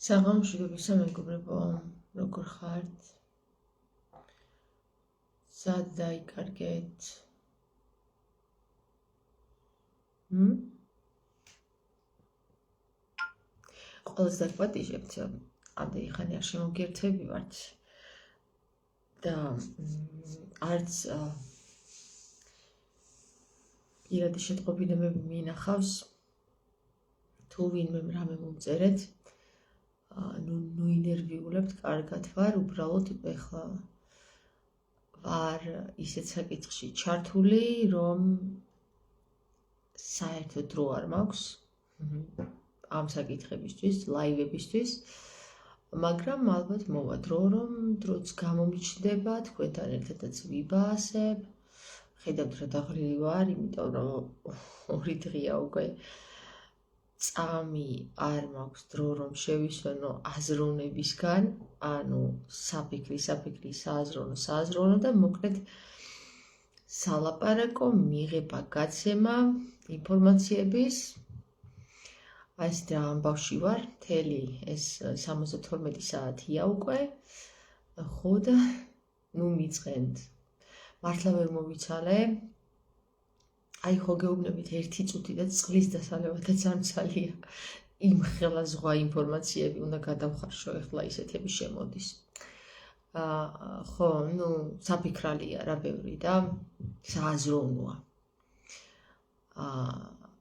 საღამოშიდობისა მეგობრებო, როგორ ხართ? სად დაიკარგეთ? ყველას დაგვატიჟებთ, ამდენი ხანი არ შემოგიერთებივართ და არც პირადი შეტყობინებები მინახავს, თუ ვინმე რამე მომწერეთ, ნუ ინერვიულებთ, კარგად ვარ, უბრალოდ ეხლა ვარ ისეთ საკითხში ჩართული, რომ საერთოდ დრო არ მაქვს ამ საკითხებისთვის, ლაივებისთვის, მაგრამ ალბათ მოვა დრო, რომ დროც გამომიჩნდება, თქვენთან ერთადაც ვიბაასებ, ხედავთ რა დაღლილი ვარ, იმიტომ რომ 2 დღეა უკვე წამი არ მაქვს დრო, რომ შევისვენო აზროვნებისგან, ანუ საფიქრი, სააზროვნო და მოკლედ სალაპარაკო, მიღება, გაცემა, ინფორმაციების. აი ეს რა ამბავში ვარ, მთელი ეს 72 საათია უკვე, ხო და ნუ მიწყენთ. მართლა ვერ მოვიცალე. აი ხო გეუბნებით 1 წუთი და წყლის დასალევადაც არ მცალია. იმ ხელა ზღვა ინფორმაციები უნდა გადავხარშო, ეხლა ისეთები შემოდის. ხო, ნუ საფიქრალია რა ბევრი და სააზროვნოა.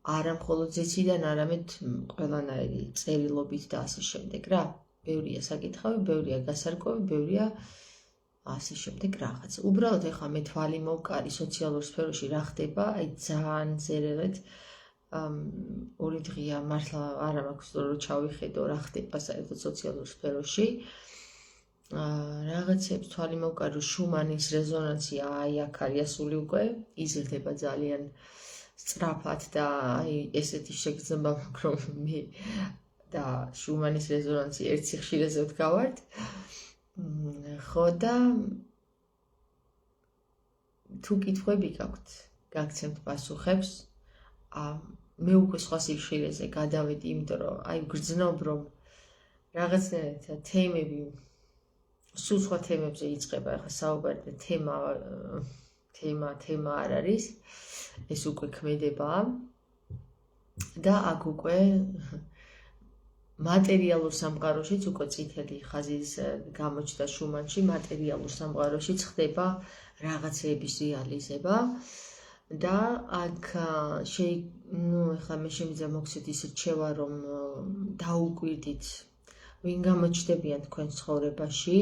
არა მხოლოდ ზეციდან, არამედ ყველანაირი წერილობით და ასე შემდეგ რა. ბევრია საკითხავი, ბევრია გასარკვევი, ბევრია ასე შემდეგ რაღაც. უბრალოდ ეხლა მე თვალი მოვკარი სოციალურ სფეროში რა ხდება, აი ძალიან ზერელეთ 2 დღეა მართლა არა მაქვს დრო რომ ჩავიხედო რა ხდება საერთოდ სოციალურ სფეროში. რაღაცებს თვალი მოვკარი რომ შუმანის რეზონანსი აი აქ არის ასული უკვე, იზრდება ძალიან სწრაფად და აი ესეთი შეგრძნება მაქვს რომ მე და შუმანის რეზონანსი ერთ სიხშირეზე ვდგავართ. ხო და თუ კითხვები გაქვთ, გაგცემთ პასუხებს. მე უკვე სხვა სიხშირეზე გადავედი, იმიტომ რომ აი ვგრძნობ, რომ რაღაცნაირად თემები სულ სხვა თემებზე იწყება, ახლა საუბარი და თემა არ არის. ეს უკვე ქმედება და აქ უკვე მატერიალურ სამყაროშიც უკვე წითელი ხაზის გამოჩნდა შუმანში, მატერიალურ სამყაროშიც ხდება რაღაცეების რეალიზება და აქ ეხლა მე შემიძლია მოგცეთ ის რჩევა, რომ დაუკვირდით ვინ გამოჩნდებიან თქვენ ცხოვრებაში,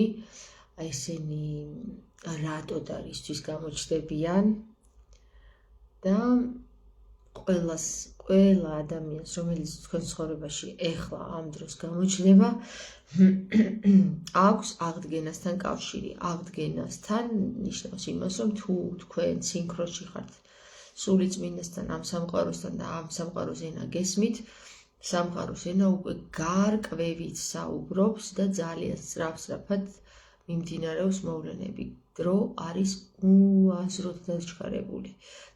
აი ესენი რატო და რისთვის გამოჩნდებიან და ყველა ადამიანს, რომელიც თქვენ ცხოვრებაში ეხლა ამ დროს გამოჩნდება, აქვს აღდგენასთან კავშირი. აღდგენასთან ნიშნავს იმას, რომ თუ თქვენ სინქრონში ხართ სული წმინდასთან, ამ სამყაროსთან და ამ სამყაროს ენა გესმით, სამყაროს ენა უკვე გარკვევით საუბრობს და ძალიან სწრაფად მიმდინარეობს მოვლენები. დრო არის უაზროდ დაჩქარებული.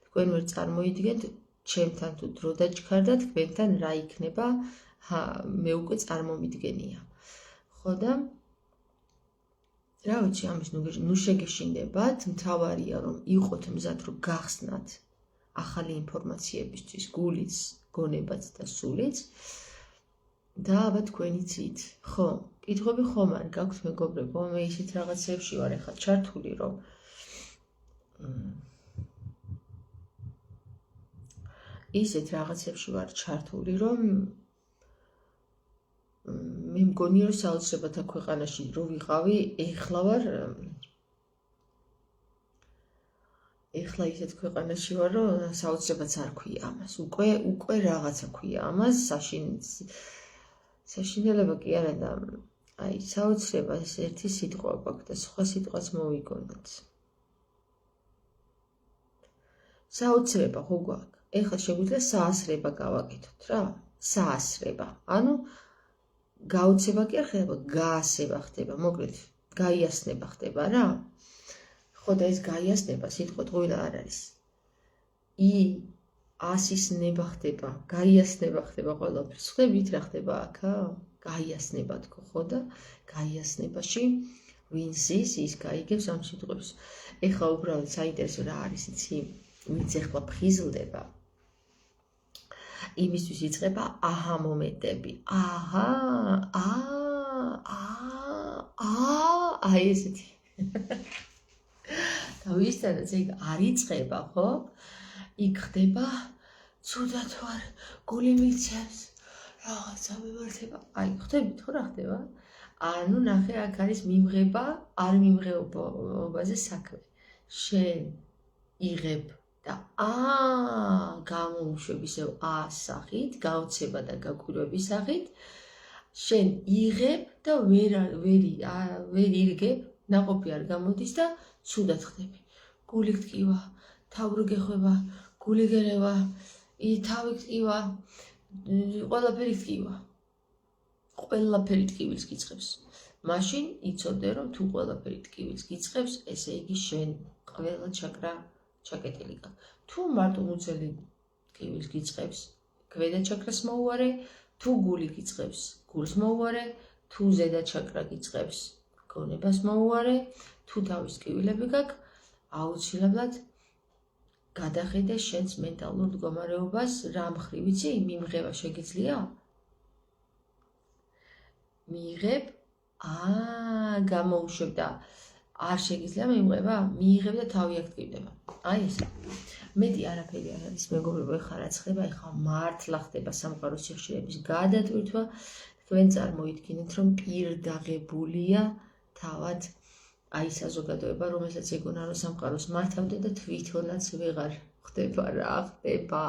თქვენ ვერ წარმოიდგენთ, ჩემთან თუ დრო დაჩქარდა, თქვენთან რა იქნება, მე უკვე წარმომიდგენია. ხო და რა ვიცი, ამის ნუ შეგეშინდებათ, მთავარია რომ იყოთ მზად, რომ გახსნათ ახალი ინფორმაციებისთვის, გულიც, გონებაც და სულიც და აბა თქვენიცით. ხო, კითხვები ხომ არ გაქვთ მეგობრებო, მე ისეთ რაღაცებში ვარ ახლა ჩართული, რომ მე მგონია რომ საოცრებად აქ ქვეყანაში რო ვიყავი, ეხლა ისეთ ქვეყანაში ვარ, რომ საოცრებაც არ ქვია ამას. უკვე რაღაცა ქვია ამას, საშინელება კი არა და აი საოცრება ეს ერთი სიტყვა გვაქვს და სხვა სიტყვაც მოვიგონოთ. საოცრება ხო გვაქვს. ეხლა შეგვიძლია საასრება გავაკეთოთ რა. საასრება. ანუ გაუცება კი არ ხდება, გაასება ხდება, მოკლედ გაიასნება ხდება რა. ხო და ეს გაიასნება სიტყვა ტყუილა არ არის. ასის ნება ხდება, გაიასნება ხდება ყველაფერს. ხვდებით რა ხდება აქ? გაიასნება თქო, ხო და გაიასნებაში ვინ ზის, ის გაიგებს ამ შემთხვევაში. ეხლა უბრალოდ საინტერესო რა არის, იცი? ვინც ეხლა ფხიზლდება, იმისთვის იწყება აჰა მომენტები. აი ესეთი. და ვისთანაც ეგ არ იწყება, ხო? იქ ხდება ცუდად ვარ, გული მიცემს, რაღაცა მიმართება. აი, ხვდებით ხო რა ხდება? ანუ ნახე, აქ არის მიმღება, არ მიმღებობაზე საქმე. შენ იღებ და გამოუშვებ ისევ სახით, გაოცება და გაკვირვების სახით, შენ იღებ და ვერ ირგებ, ნაყოფი არ გამოდის და ცუდად ხდები. გული გტკივა, თავი გეხება, გული გერევა, თავი გტკივა, ყველაფერი გტკივა. ყველაფერი ტკივილს გიწყებს. მაშინ იცოდე, რომ თუ ყველაფერი ტკივილს გიწყებს, ესე იგი შენ ყველა ჩაკრა ჩაკეტილი გაქვს. თუ მარტო მუცელი ტკივილს გიწყებს, ქვედა ჩაკრას მოუვარე, თუ გული გიწყებს, გულს მოუვარე, თუ ზედა ჩაკრა გიწყებს, გონებას მოუვარე, თუ თავის ტკივილები გაქვს, აუცილებლად გადახედე შენს მენტალურ მდგომარეობას, რა მხრივ იცი, მიმღება შეგიძლია? მიიღებ, გამოუშვებ და არ შეგიძლია მიმღება, მიიღებ და თავი აქტივდება. აი ესე. მეტი არაფერი არ არის, მეგობრებო, ეხლა რაც ხდება, ეხლა მართლა ხდება სამყაროს სიხშირეების გადატვირთვა. თქვენ წარმოიდგინეთ, რომ პირდაღებულია თავად აი საზოგადოება, რომელსაც ეგონა რომ სამყაროს მართავდა და თვითონაც ვეღარ ხდება რა ხდება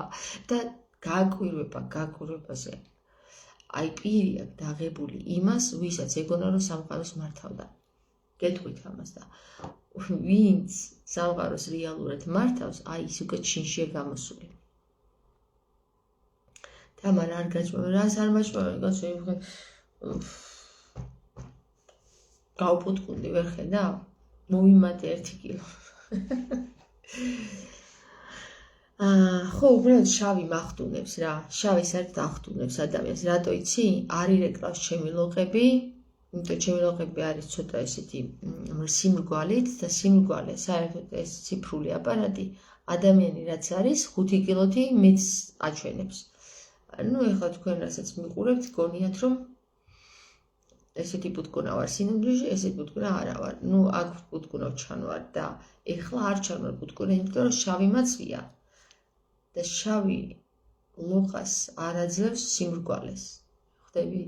და გაკვირვებაზე. აი პირი აქვს დაღებული იმას, ვისაც ეგონა რომ სამყაროს მართავდა. გეტყვით ამას და ვინც სამყაროს რეალურად მართავს, აი ის უკვე ჩინშია გამოსული. თამარ არ გაჭმევ, რას არ მაჭმევ, გასვი გავპუტკუნდი ვერ ხედავ? მოვიმატე 1 კილო. ხო, უბრალოდ შავი მახტუნებს რა. შავი საერთოდ ახტუნებს ადამიანს. რატო იცი? არ ირეკლავს ჩემი ლოყები, იმიტომ ჩემი ლოყები არის ცოტა ესეთი სიმრგვალით და სიმრგვალე საერთოდ ეს ციფრული აპარატი ადამიანი რაც არის 5 კილოთი მეც აჩვენებს. ნუ ეხლა თქვენ რასაც მიყურებთ, გონიათ რომ ესეთი პუტკუნა ვარ სინამდვილეში, ესეთი პუტკუნა არა ვარ. ნუ აქ პუტკუნა ჩანვარ და ეხლა არ ჩანვარ პუტკუნა, იმიტომ რომ შავი მაცვია. და შავი ლოყას არ აძლევს სიმრგვალეს. ხვდები?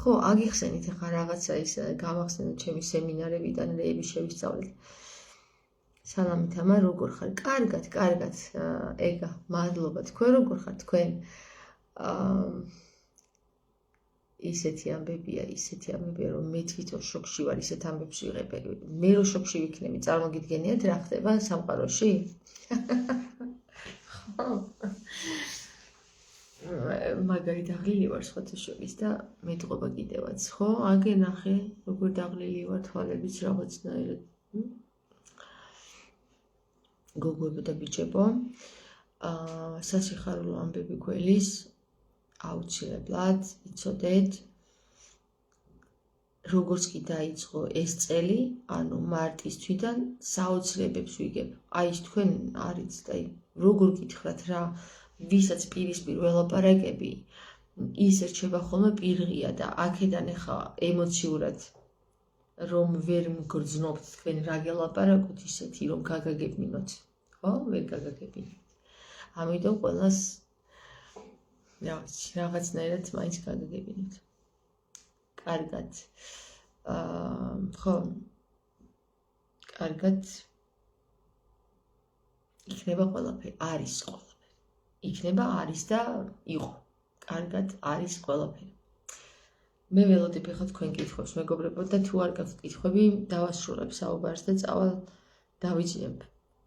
ხო, აგიხსენით ახლა რაღაცა ის გამახსენოთ ჩემი სემინარებიდან რეები შევისწავლეთ. სალამი თამარ, როგორ ხარ? კარგად. ეგა, მადლობა. თქვენ როგორ ხართ? თქვენ ისეთი ამბებია, რომ მე თვითონ შოკში ვარ, ისეთ ამბებს ვიღებ. მე რო შოკში ვიქნები, წარმოგიდგენიათ რა ხდება სამყაროში? მაგარი დაღლილი ვარ სხვათა შორის და მეტყობა კიდევაც, ხო? აგე ნახე, როგორ დაღლილი ვარ, თვალებიც რაღაცნაირად. გოგოებო და ბიჭებო, სასიხარულო ამბები გველის, აუცილებლად იცოდეთ, როგორც კი დაიწყო ეს წელი, ანუ მარტის თვიდან საოცრებებს ვიგებ. აი თქვენ არიცთ, აი როგორ გითხრათ რა, ვისაც პირისპირ ველაპარაკები, ის რჩება ხოლმე პირღია და აქედან ახლა ემოციურად რომ ვერ მგრძნობთ თქვენ რა გელაპარაკოთ ისეთი რომ გაგაგებინოთ, ხო? ვერ გაგაგებინოთ. ამიტომ ყველას რაღაცნაირად მაინც გაგაგებინოთ. კარგად. ხო. კარგად. იქნება ყველაფერი, არის ყველაფერი. იქნება, არის და იყო. კარგად, არის ყველაფერი. მე ველოდებ ახლა თქვენ კითხვებს, მეგობრებო, და თუ არ გაქვთ კითხვები, დავასრულებ საუბარს და წავალ დავიძინებ.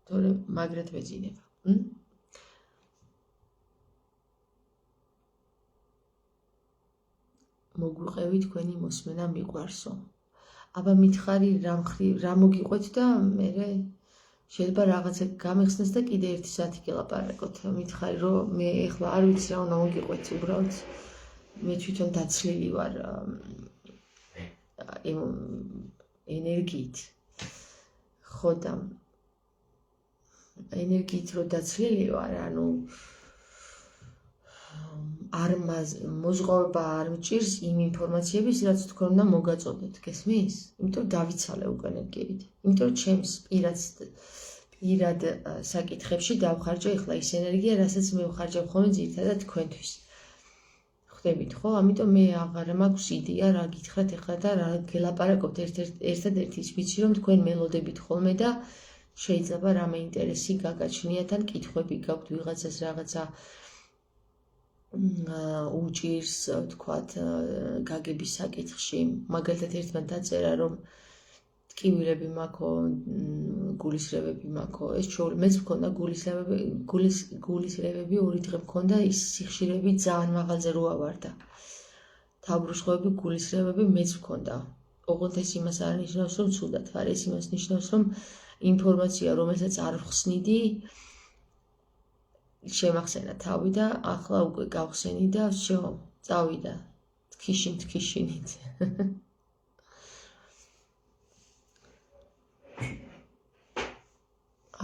თორემ მაგრად ვეძინება. მოგვიყევი თქვენი მოსმენა მიყვარსო. აბა მითხარი რა მოგიყვეთ და მე შეიძლება რაღაცა გამეხსნას და კიდე 1 საათი გელაპარაკოთ. მითხარი რომ მე ახლა არ ვიცი რა უნდა მოგიყვეთ უბრალოდ მე თვითონ დაცლილი ვარ ენერგიით. ხო და ენერგიით რო დაცლილი ვარ, ანუ არ მოზღვავება არ მჭირს იმ ინფორმაციების, რაც თქვენ უნდა მოგაწოდოთ, გესმის? იმიტომ დავიცალე უკვე ენერგიებით. იმიტომ ჩემს პირად საკითხებში დავხარჯო ეხლა ის ენერგია, რასაც მე ვხარჯავ ხოლმე ძირითადად თქვენთვის. ხვდებით ხო? ამიტომ მე აღარ მაქვს იდეა რა გითხრათ ეხლა და რა გელაპარაკობთ ერთადერთი ის ვიცი რომ თქვენ მელოდებით ხოლმე და შეიძლება რამე ინტერესი გაგაჩნიათ ან კითხვები გაქვთ ვიღაცას რაღაცა უჭირს თქვათ გაგების საკითხში. მაგალითად ერთმა დაწერა რომ ტკივილები მაქო, გულისრევები მაქო. ეს ჩვეულებრივ მეც მქონდა გულისრევები 2 დღე მქონდა ის სიხშირეები ძალიან მაღალზე რო ავარდა. თავბრუსხვევები, გულისრევები მეც მქონდა. ოღონდ ეს იმას არ ნიშნავს რომ ცუდად ვარ, ეს იმას ნიშნავს რომ ინფორმაცია რომელსაც არ ვხსნიდი შემახსენა თავი და ახლა უკვე გავხსენი და всё, წავიდა თქიშინით.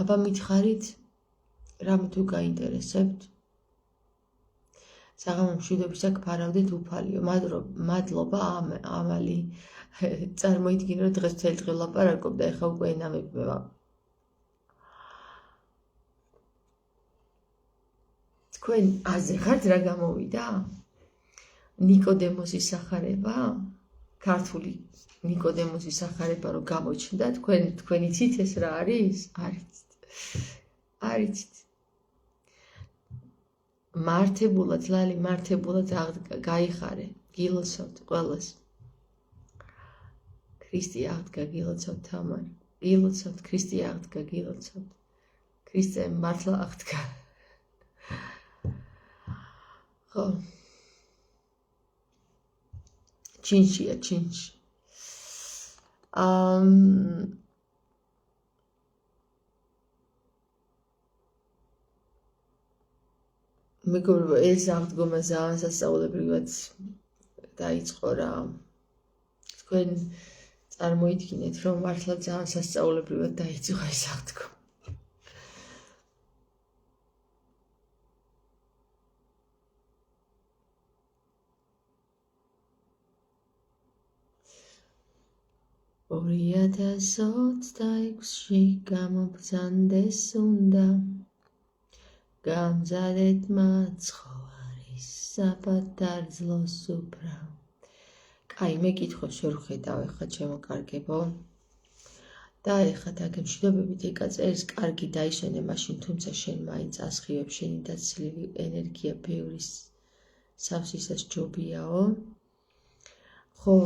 აბა მითხარით, რამე თუ გაინტერესებთ, საღამო მშვიდობისა გფარავდეთ უფალიო. მადლობა ამალი. წარმოიდგინე რომ დღეს მთელი დღე ვლაპარაკობ და ეხლა უკვე ენა მეპმევა. თქვენ აზე ხართ რა გამოვიდა? ნიკოდემოსის სახარება? ქართული ნიკოდემოსის სახარება რო გამოჩნდა, თქვენ იცით ეს რა არის? არ იცით. მართებულად, ლალი, მართებულად გაიხარე, გილოცავთ ყველას. ქრისტე აღდგა გილოცავთ თამარ. გილოცავთ, ქრისტე აღდგა გილოცავთ. ქრისტე მართლა აღდგა. ხო. ჩინშია, ჩინში. მეგობრებო, ეს აღდგომა ძალიან სასწაულებრივად დაიწყო რა. თქვენ წარმოიდგინეთ, რომ მართლა ძალიან სასწაულებრივად დაიწყო ეს აღდგომა. ორიათას ოცდაექვსში გამობრძანდეს უნდა გამზადეთ მაცხოვარის საპატარძლოს უბრა. კაი, მე კითხვებს ვერ ვხედავ ეხლა ჩემო კარგებო. და ეხლა დაგემშვიდობებით ეკაწერის კარგი დაისვენე მაშინ, თუმცა შენ მაინც ასხივებ შენი დაცლილი ენერგია ბევრი სავსისას ჯობიაო. ხო,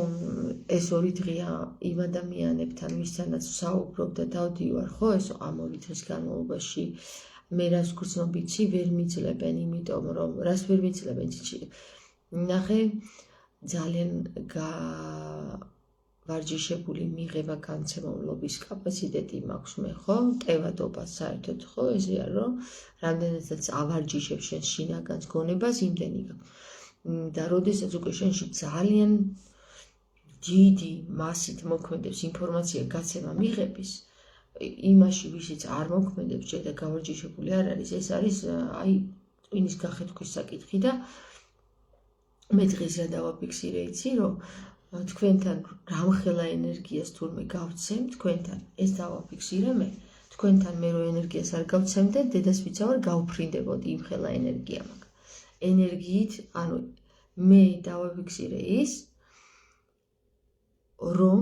ეს 2 დღეა იმ ადამიანებთან, ვისთანაც ვსაუბრობ და დავდივარ, ხო, ეს ამ 2 დღის განმავლობაში მე რას გრძნობ იცი, ვერ მიძლებენ, იმიტომ რომ რას ვერ მიძლებენ იცი. ნახე, ძალიან ვარჯიშებული მიღება განცემლობის კაპაციტეტი მაქვს მე, ხო? ტევადობა საერთოდ, ხო, ესეა რომ რამდენადაც ავარჯიშებ შენ შინაგანს გონებას, იმდენი გაქვს. და როდესაც უკვე შენში ძალიან დიდი მასით მოქმედებს ინფორმაცია გაცემა მიღების, იმაში ვისიც არ მოქმედებს ჯერ და გავარჯიშებული არ არის, ეს არის აი ტვინის გახეთქვის საკითხი და მე დღეს რა დავაფიქსირე იცი, რომ თქვენთან რამხელა ენერგიას თურმე გავცემ, თქვენთან ეს დავაფიქსირე მე, თქვენთან მე რო ენერგიას არ გავცემდე, დედას ვიცავარ გავფრინდებოდი იმ ხელა ენერგია მაგ. ენერგიით, ანუ მე დავაფიქსირე ის, რომ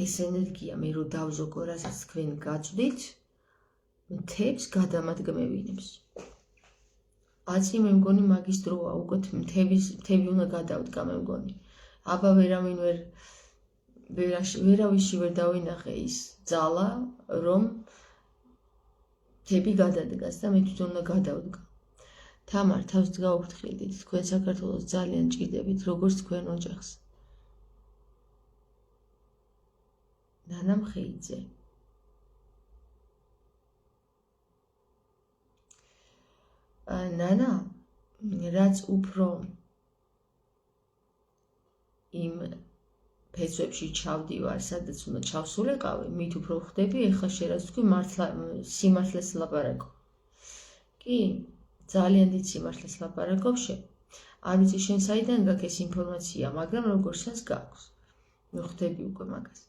ეს ენერგია მე რო დავზოგო, რასაც თქვენ გაწვდით, მთებს გადამადგმევინებს. აცი მე მგონი მაგის დროა, უკვე მთები უნდა გადავდგა მე მგონი. აბა ვერავისში ვერ დავინახე ის ძალა, რომ მთები გადადგას და მე თვითონ უნდა გადავდგა. თამარ, თავს გაუფრთხილდით, თქვენ საქართველოს ძალიან ჭირდებით, როგორც თქვენ ოჯახს. ნანა მხეიძე. ნანა, რაც უფრო იმ ფესვებში ჩავდივარ, სადაც უნდა ჩავსულიყავი, მით უფრო ხდები, ეხლა შენ რაც თქვი, მართლა სიმართლეს ლაპარაკობ. კი, ძალიან დიდ სიმართლეს ლაპარაკობ შენ. არ ვიცი შენ საიდან გაქვს ეს ინფორმაცია, მაგრამ როგორ შენს გაქვს. ხვდები უკვე მაგას.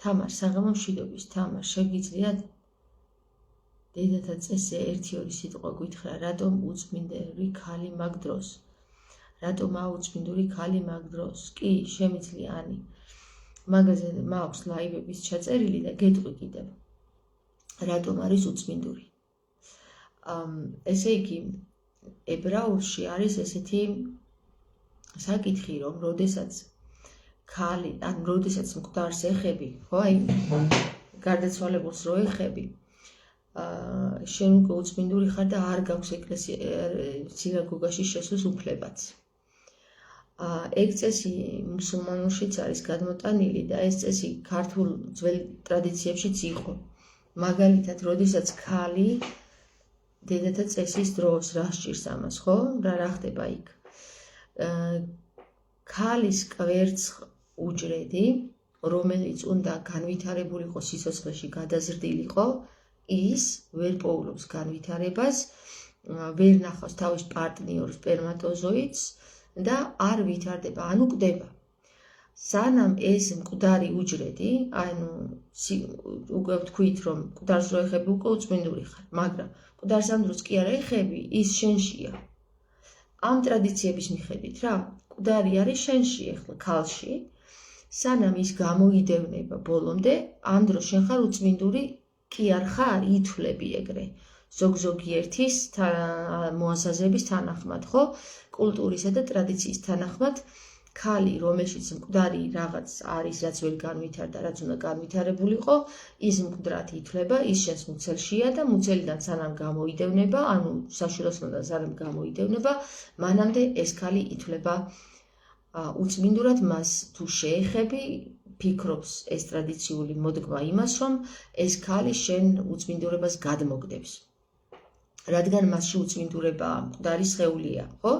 თამარ, საღამო მშვიდობის, თამარ, შეგიძლია დედათა წესზე 1-2 სიტყვა გითხრა, რატომ უწმინდური ქალი მაგ დროს? რატომ აუწმინდური ქალი მაგ დროს? კი, შემიძლია ანი. მაგაზე მაქვს ლაივების ჩაწერილი და გეტყვი კიდევ. რატომ არის უწმინდური? ესე იგი, ებრაულში არის ესეთი საკითხი, რომ როდესაც ქალი, ან როდესაც მკვდარს ეხები, ხო, აი, გარდაცვალებულს რო ეხები, შენ უკვე უწმინდური ხარ და არ გაქვს სინაგოგაში შესვლის უფლებაც. ეგ წესი მუსულმანურშიც არის გადმოტანილი და ეს წესი ქართულ ძველ ტრადიციებშიც იყო. მაგალითად, როდესაც ქალი დედათა წესის დროს რა სჭირს ამას, ხო? რა ხდება იქ? ქალის კვერცხ უჯრედი, რომელიც უნდა განვითარებულიყო სიცოცხლეში, გადაზრდილიყო, ის ვერ პოულობს განვითარებას, ვერ ნახავს თავის პარტნიორ სპერმატოზოიდს და არ ვითარდება, ანუ კვდება. სანამ ეს მკვდარი უჯრედი, ანუ უკვე ვთქვით, რომ მკვდარს რო ეხები, უკვე უწმინდური ხარ, მაგრამ მკვდარს ამ დროს კი არ ეხები, ის შენშია. ამ ტრადიციების მიხედვით რა, მკვდარი არის შენში, ახლა ქალში, სანამ ის გამოიდევნება ბოლომდე, ამ დროს შენ ხარ უწმინდური, კი არ ხარ, ითვლები ეგრე. ზოგ-ზოგიერთის მოასაზრების თანახმად, ხო? კულტურისა და ტრადიციის თანახმად, ქალი, რომელშიც მკვდარი რაღაც არის, რაც ვერ განვითარდა, რაც უნდა განვითარებულიყო, ის მკვდრად ითვლება, ის შენს მუცელშია და მუცელიდან სანამ გამოიდევნება, ანუ საშვილოსნოდან სანამ გამოიდევნება, მანამდე ეს ქალი ითვლება უწმინდურად, მას თუ შეეხები, ფიქრობს ეს ტრადიციული მოდგმა იმას, რომ ეს ქალი შენ უწმინდურებას გადმოგდებს. რადგან მასში უწმინდურებაა, მკვდარი სხეულია, ხო?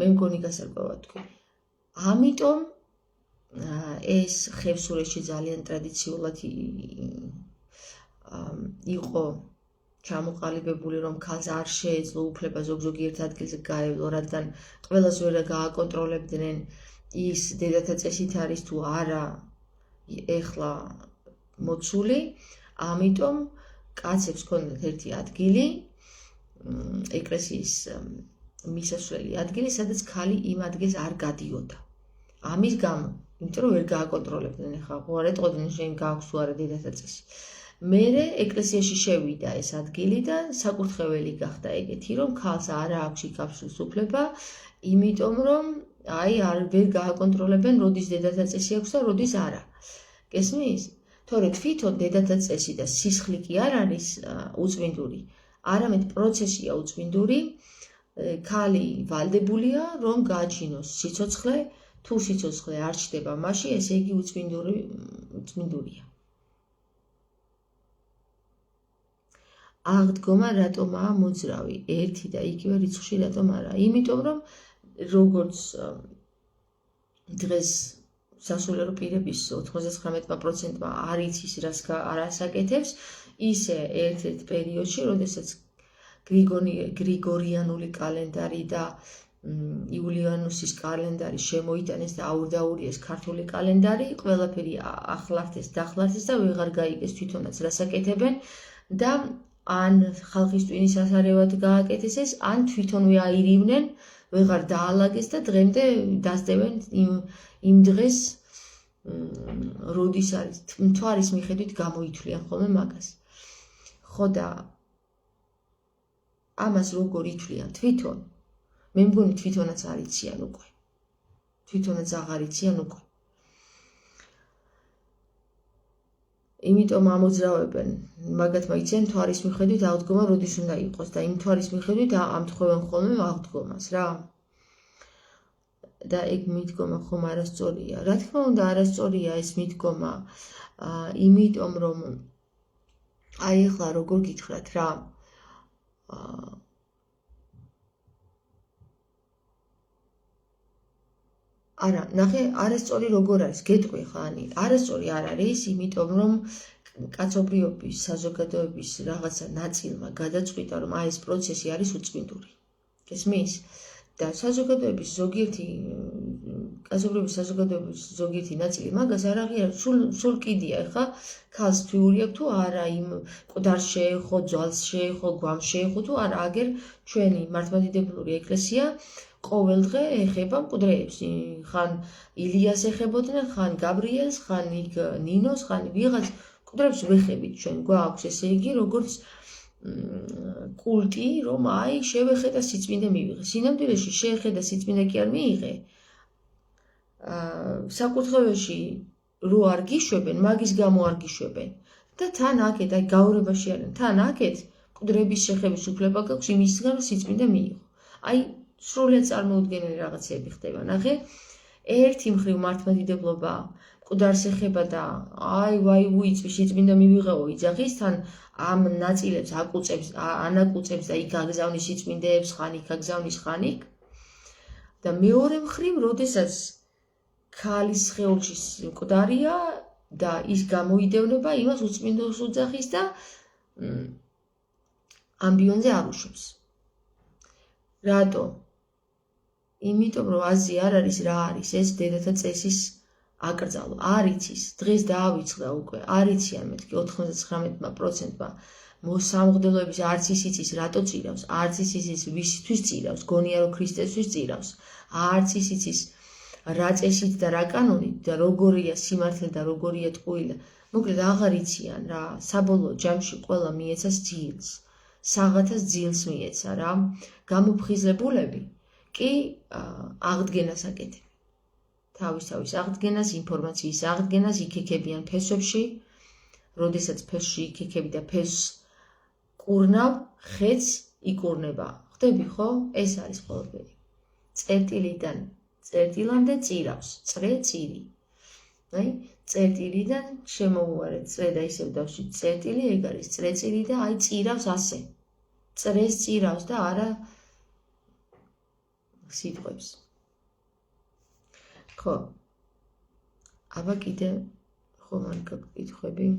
მე მგონი გასარკვევად თქვი. ამიტომ ეს ხევსურეთში ძალიან ტრადიციულად იყო ჩამოყალიბებული, რომ ქალს არ შეეძლო უფლება ზოგ-ზოგიერთ ადგილზე გაევლო, რადგან ყველას ვერ გააკონტროლებდნენ, ის დედათა წესით არის თუ არა ეხლა მოცული, ამიტომ კაცებს ჰქონდათ ერთი ადგილი, ეკლესიის მისასვლელი ადგილი, სადაც ქალი იმ ადგილს არ გადიოდა. ამის გამო, იმიტომ რომ ვერ გააკონტროლებდნენ, ეხლა ხო არ ეტყოდნენ შენ გაქვს თუ არა დედათა წესი. მერე ეკლესიაში შევიდა ეს ადგილი და საკურთხეველი გახდა ეგეთი, რომ ქალს არ აქვს იქ უფლება, იმიტომ რომ აი არ ვერ გააკონტროლებენ, როდის დედათა წესი აქვს და როდის არა. გესმის? თორე თვითონ დედათა წესი და სისხლი კი არ არის უწმინდური, არამედ პროცესია უწმინდური, ქალი ვალდებულია, რომ გააჩინოს სიცოცხლე, თუ სიცოცხლე არ ჩდება მასში, ესე იგი უწმინდურია. აღდგომა რატომაა მოძრავი, ერთი და იგივე რიცხვში რატომ არა? იმიტომ რომ როგორც დღეს სასულიერო პირების 99%-მა არ იცის რას აკეთებს, ისე ერთ-ერთ პერიოდში, როდესაც გრიგორიანული კალენდარი და იულიანუსის კალენდარი შემოიტანეს და აურდაურიეს ქართული კალენდარი, ყველაფერი ახლართეს, დახლართეს და ვეღარ გაიგეს თვითონაც რას აკეთებენ და ან ხალხის ტვინის ასარევად გააკეთეს ეს, ან თვითონვე აირივნენ, ვეღარ დაალაგეს და დღემდე დასდევენ იმ დღეს, როდის არის, მთვარის მიხედვით გამოითვლიან ხოლმე მაგას. ხო და ამას როგორ ითვლიან თვითონ? მე მგონი თვითონაც არ იციან უკვე. თვითონაც აღარ იციან უკვე. იმიტომ ამოძრავებენ, მაგათმა იციან მთვარის მიხედვით აღდგომა როდის უნდა იყოს და იმ მთვარის მიხედვით ამთხოვენ ხოლმე აღდგომას რა. და ეგ მიდგომა ხომ არასწორია. რა თქმა უნდა არასწორია ეს მიდგომა, იმიტომ რომ აი ახლა როგორ გითხრათ რა, არა, ნახე, არასწორი როგორ არის, გეტყვი ხანი, არასწორი არ არის, იმიტომ რომ კაცობრიობის, საზოგადოების რაღაცა ნაწილმა გადაწყვიტა, რომ ეს პროცესი არის უწმინდური. გესმის? და საზოგადოების ზოგიერთი კაცობრიობის საზოგადოების ზოგიერთი ნაწილი მაგას არ აღიარებს, სულ კიდია, ხა ქალს თვიური აქვს თუ არა, იმ მკვდარს შეეხო, ძვალს შეეხო, გვამს შეეხო თუ არა, აგერ ჩვენი მართლმადიდებლური ეკლესია ყოველდღე ეხება მკვდრეებს, ხან ილიას ეხებოდნენ, ხან გაბრიელს, ხან იქ ნინოს, ხან ვიღაც მკვდრეებს ვეხებით ჩვენ, გვაქვს ესე იგი, როგორც კულტი, რომ აი შევეხედა სიწმინდე მივიღე. სინამდვილეში შეეხედა სიწმინდე კი არ მიიღე. საკუთრებაში რო არ გიშვებენ, მაგის გამო არ გიშვებენ. და თან აქეთ, აი გაურებაში არიან, თან აქეთ მკვდრების შეხების უფლება გაქვს იმისგან, რომ სიწმინდე მიიღო. აი სრულიად წარმოუდგენელი რაღაცები ხდება. ნახე, ერთი მხრივ მართლმადიდებლობა მკვდარს ეხება და აი ვაი უიწვი სიწმინდე მივიღეო იძახის, თან ამ ნაწილებს ანაკუწებს და იქ აგზავნის სიწმინდეებს, ხან იქ აგზავნის, ხან იქ. და მეორე მხრივ, როდესაც ქალის სხეულში მკვდარია და ის გამოიდევნება, იმას უწმინდოს უძახის და ამბიონზე არ უშვებს. რატო? იმიტომ რომ აზრი არ არის რა არის ეს დედათა წესის აკრძალვა. არ იცის, დღეს დაავიწყდა უკვე, არ იციან მეთქი 99%-მა მოსამღდელოების არც ის იცის რატო წირავს, არც ის იცის ვისთვის წირავს, გონია რომ ქრისტესთვის წირავს, არც ის იცის რა წესით და რა კანონით და როგორია სიმართლე და როგორია ტყუილი. მოკლედ აღარ იციან რა, საბოლოო ჯამში ყველა მიეცას ძილს, საღათას ძილს მიეცა რა, გამოფხიზლებულები კი აღდგენას აკეთებენ. თავის აღდგენას, ინფორმაციის აღდგენას იქექებიან ფესვებში, როდესაც ფესვში იქექები და ფესვს კურნავ, ხეც იკურნება. ხვდები ხო? ეს არის ყველაფერი. წერტილიდან წერტილამდე წირავს, წრე წირი. აი, წერტილიდან შემოუვარეთ წრე და ისევ დავში წერტილი, ეგ არის წრეწირი და აი წირავს ასე. წრეს წირავს და არა სიტყვებს. ხო, აბა კიდე ხომ არ გაკითხები?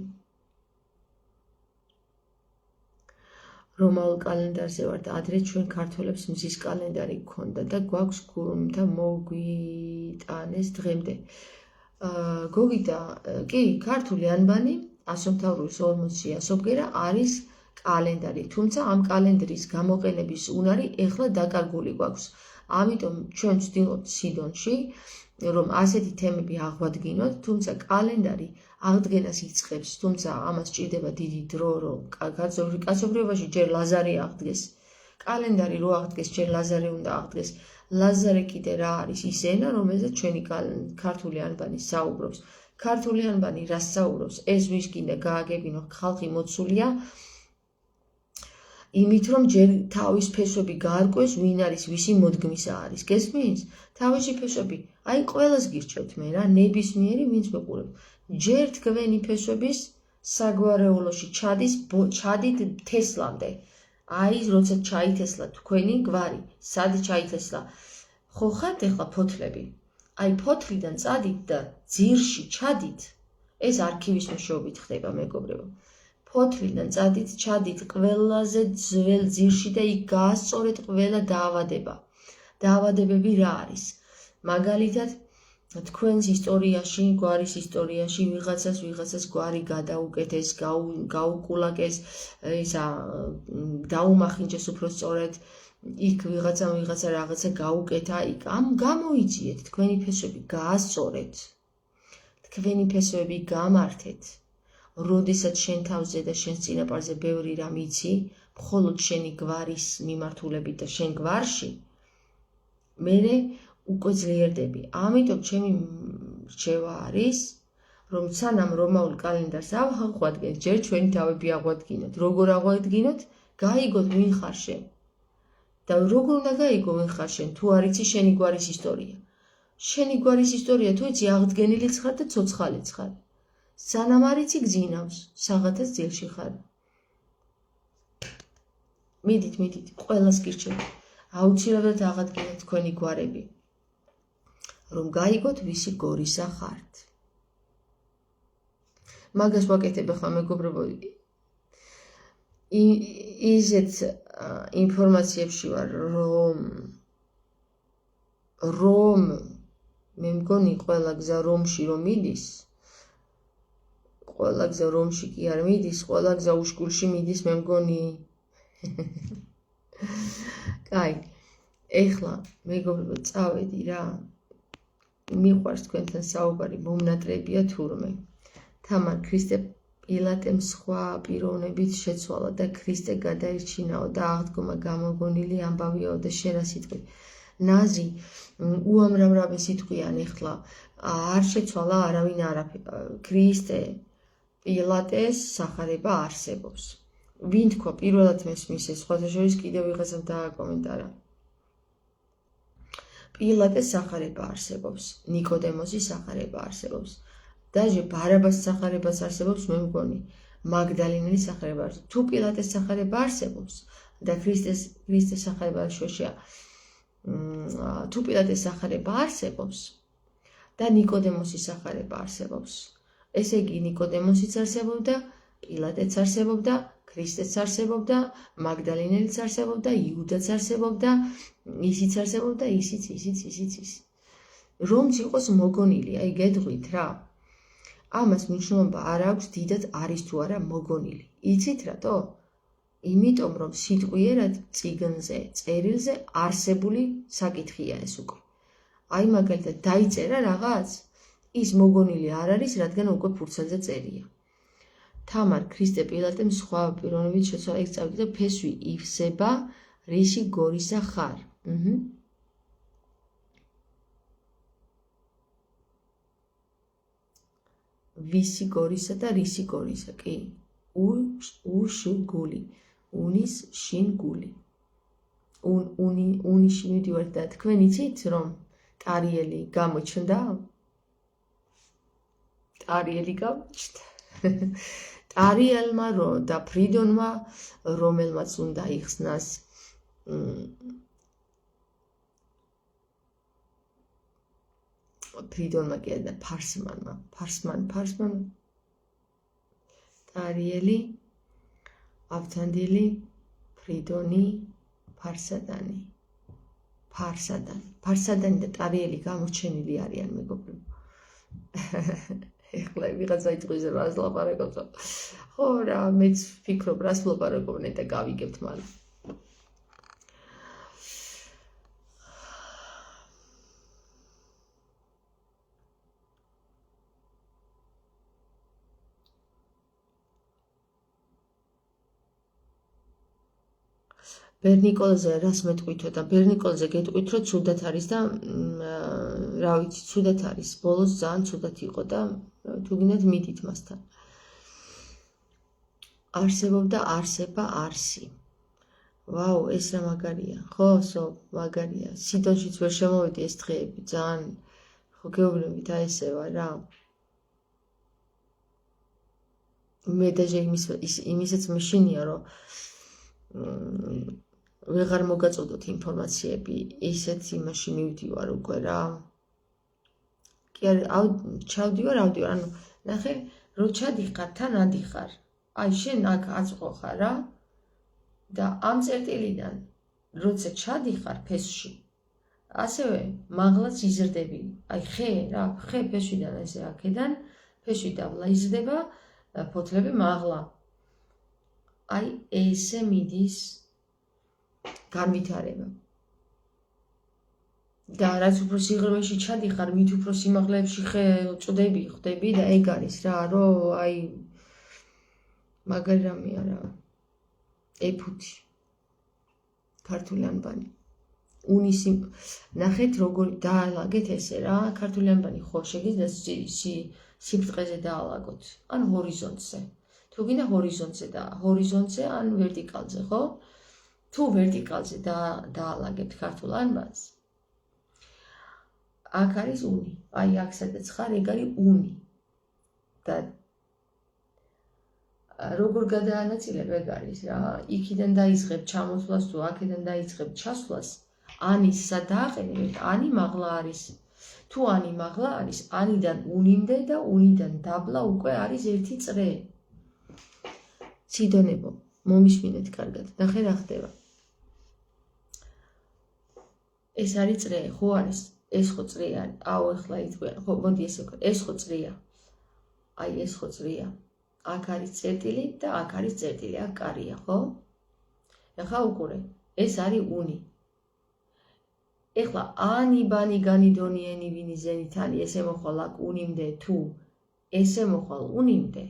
რომაულ კალენდარზე ვართ, ადრე ჩვენ ქართველებს მზის კალენდარი გქონდა და გვაქვს და მოგვიტანეს დღემდე. გოგიტა, კი, ქართული ანბანი, ასომთავრულის 40 ასობგერა არის კალენდარი, თუმცა ამ კალენდრის გამოყენების უნარი ეხლა დაკარგული გვაქვს. ამიტომ ჩვენ ვცდილობთ სიდონში, რომ ასეთი თემები აღვადგინოთ, თუმცა კალენდარი აღდგენას იწყებს, თუმცა ამას სჭირდება დიდი დრო, რომ კაცობრიობაში ჯერ ლაზარე აღდგეს. კალენდარი რო აღდგეს, ჯერ ლაზარე უნდა აღდგეს. ლაზარე კიდე რა არის? ის ენა, რომელზეც ჩვენი ქართული ანბანი საუბრობს. ქართული ანბანი რას საუბრობს? ეს ვის გინდა გააგებინო, ხალხი მოცულია იმით, რომ ჯერ თავის ფესვები გაარკვეს, ვინ არის, ვისი მოდგმისა არის. გესმის? თავისი ფესვები, აი ყველას გირჩევთ მე რა, ნებისმიერი ვინც მეყურებ. ჯერ თქვენი ფესვების საგვარეულოში ჩადით თესლამდე. აი, როცა ჩაითესლა თქვენი გვარი, სად ჩაითესლა? ხო ხართ ეხლა ფოთლები. აი, ფოთლიდან წადით და ძირში ჩადით. ეს არქივის მეშვეობით ხდება, მეგობრებო. ფოთლიდან წადით, ჩადით ყველაზე ძველ ძირში და იქ გაასწორეთ ყველა დაავადება. დაავადებები რა არის? მაგალითად, თქვენს ისტორიაში, გვარის ისტორიაში ვიღაცას გვარი გადაუკეთეს, გაუკულაკეს, ისა დაუმახინჯეს უფრო სწორედ, იქ ვიღაცა რაღაცა გაუკეთა, იქ ამ გამოიძიეთ, თქვენი ფესვები გაასწორეთ, თქვენი ფესვები გამართეთ. როდესაც შენ თავზე და შენ წინაპარზე ბევრი რამ იცი, მხოლოდ შენი გვარის მიმართულებით და შენ გვარში, მერე უკვე ძლიერდები. ამიტომ ჩემი რჩევა არის, რომ სანამ რომაულ კალენდარს აღვადგენთ, ჯერ ჩვენი თავები აღვადგინოთ. როგორ აღვადგინოთ? გაიგოთ ვინ ხარ შენ. და როგორ უნდა გაიგო ვინ ხარ შენ, თუ არ იცი შენი გვარის ისტორია. შენი გვარის ისტორია თუ იცი, აღდგენილიც ხარ და ცოცხალიც ხარ. სანამ არ იცი, გძინავს, საღათას ძილში ხარ. მიდით, ყველას გირჩევთ. აუცილებლად აღადგინეთ თქვენი გვარები. რომ გაიგოთ ვისი გორისა ხართ. მაგას ვაკეთებ ახლა მეგობრებო, ისეთ ინფორმაციებში ვარ, რომ მე მგონი ყველა გზა რომში რომ მიდის, ყველა გზა რომში კი არ მიდის, ყველა გზა უშკულში მიდის, მე მგონი. კაი, ეხლა მეგობრებო, წავედი რა. მიყვარს თქვენთან საუბარი, მომნატრებია თურმე. თამარ ქრისტე პილატემ სხვა პიროვნებით შეცვალა და ქრისტე გადაირჩინაო და აღდგომა გამოგონილი ამბავიაო და შენ რა სიტყვი. ნაზი, უამრავი სიტყვიან ეხლა, არ შეცვალა არავინ არაფერი. ქრისტე პილატეს სახარება არსებობს. ვინ თქვა პირველად მესმის ეს, სხვათა შორის კიდევ ვიღაცამ დააკომენტარა. პილატეს სახარება არსებობს, ნიკოდემოსის სახარება არსებობს. დაჟე ბარაბას სახარებაც არსებობს, მე მგონი, მაგდალინელის სახარება არსებობს. თუ პილატეს სახარება არსებობს და ქრისტეს სახარება შოშია, თუ პილატეს სახარება არსებობს და ნიკოდემოსის სახარება არსებობს, ესე იგი ნიკოდემოსიც არსებობდა, პილატეც არსებობდა, ქრისტეც არსებობდა, მაგდალინელიც არსებობდა, იუდაც არსებობდა, ისიც არსებობდა, ისიც. რომც იყოს მოგონილი, აი გეტყვით რა. ამას მნიშვნელობა არ აქვს დიდად არის თუ არა მოგონილი. იცით რატო? იმიტომ რომ სიტყვიერად წიგნზე, წერილზე არსებული საკითხია ეს უკვე. აი მაგალითად დაიწერა რაღაც, ის მოგონილი არ არის, რადგან უკვე ფურცელზე წერია. თამარ ქრისტე პილატემ სხვა პიროვნებით შეცვალა, იქ წავიდე და ფესვი ივსება, რისი გორისა ხარ. ვისი გორისა და რისი გორისა, კი. უშგული, უნის შინ გული. უნიში მივდივართ და თქვენ იცით რომ ტარიელი გამოჩნდა? ტარიელი გამოჩნდა. ტარიელმა და ფრიდონმა, რომელმაც უნდა იხსნას ფრიდონმა კი და ფარსმანმა, ტარიელი, ავთანდილი, ფრიდონი, ფარსადანი და ტარიელი გამოჩენილი არიან მეგობრებო. ეხლა ვიღაცა იტყვის რომ რას ლაპარაკობთ. ხო რა, მეც ვფიქრობ რას ვლაპარაკობენ და გავიგებთ მალე. ბერნიკოლზე რას მეტყვითო და ბერნიკოლზე გეტყვით რომ ცუდად არის და რა ვიცი, ცუდად არის. ბოლოს ძალიან ცუდად იყო და თუ გინდათ მიდით მასთან. არსებობდა არსება არსი. ვაუ, ეს რა მაგარია. ხო, მაგარია. სიდონშიც ვერ შემოვედი ეს დღეები, ძალიან ხო გეუბნებით აი ესევა რა. მე დაჟე იმისაც მეშინია რომ ვეღარ მოგაწოდოთ ინფორმაციები, ისეთ იმაში მივდივარ უკვე რა. კი არ ჩავდივარ, ანუ ნახე, რო ჩადიხარ, თან ადიხარ. აი შენ აქ აწყვო ხარ რა. და ამ წერტილიდან, როცა ჩადიხარ ფესვში, ასევე მაღლაც იზრდები. აი ხე რა, ხე ფესვიდან ესე აქედან, ფესვი დავლა იზრდება, ფოთლები მაღლა. აი ესე მიდის განვითარება. და რაც უფრო სიღრმეში ჩადიხარ, მით უფრო სიმაღლეებში ხვდები და ეგ არის რა, რომ აი მაგარი რამეა რა. ეფუთი. ქართული ანბანი. უნისი ნახეთ როგორ დაალაგეთ ესე რა, ქართული ანბანი ხო შეგიძლია სიბრტყეზე დაალაგოთ, ან ჰორიზონტზე. თუ გინდა ჰორიზონტზე ან ვერტიკალზე, ხო? თუ ვერტიკალზე დაალაგებთ ქართულ ანბანს, აქ არის უნი. აი აქ სადაც ხარ, ეგ არის უნი. და როგორ გადაანაწილებ ეგ არის რა. იქიდან დაიწყებ ჩამოსვლას თუ აქედან დაიწყებ ჩასვლას, ანის სად დააყენებთ, ანი მაღლა არის. თუ ანი მაღლა არის, ანიდან უნიმდე და უნიდან დაბლა უკვე არის ერთი წრე. ციდონებო, მომისმინეთ კარგად, ნახე რა ხდება. ეს არის წრე, ხო არის? ეს ხო წრეა არის. აუ, ეხლა იტყვია. ხო, მოდი ესე ვქო. ეს ხო წრეა. აი, ეს ხო წრეა. აქ არის წერტილი და აქ არის წერტილი, აქ კარია, ხო? ეხლა უყურე. ეს არის უნი. ეხლა ანი ბანი განი დონი ენი ვინი ზენი თანი ესე მოხვალ აქ უნიმდე თუ ესე მოხვალ უნიმდე.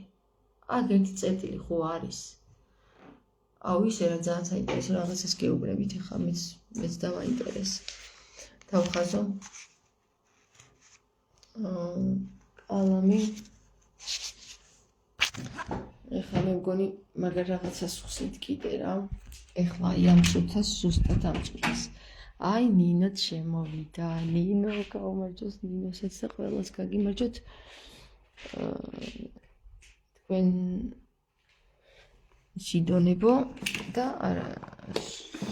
აქ ერთი წერტილი ხო არის. აუ, ისე რა ძალიან საინტერესო რაღაცას გეუბნებით ეხლა მეც დავაინტერესე. დავხაზო. კალამი. ეხლა მე მგონი მაგარ რაღაცას ვხსნით კიდე რა. ეხლა აი ამ წუთას ზუსტად ამ წუთას. აი ნინოც შემოვიდა. ნინო გაუმარჯოს ნინოსაც და ყველას გაგიმარჯოთ. თქვენ შიდონებო და არა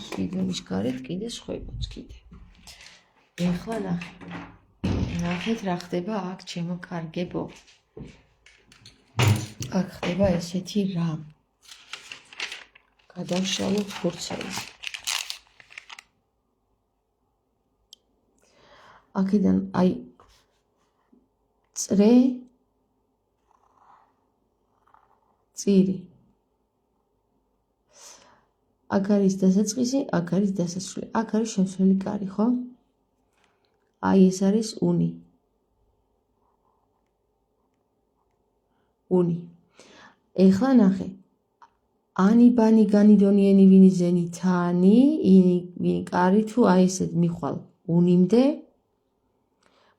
შიდონის გარეთ კიდე სხვებოც კიდე. ეხლა ნახეთ რა ხდება აქ ჩემო კარგებო. აქ ხდება ესეთი რამ. გადავშალოთ ხურცელი. აქედან აი წრე წირი. აქ არის დასაწყისი, აქ არის დასასრული. აქ არის შემცვლელი კარი, ხო? აი ეს არის უნი. უნი. ეხლა ნახე. ანი ბანი განი დონი ენი ვინი ზენი თანი, ვინი კარი თუ აი ესეთ მიხვალ უნიმდე.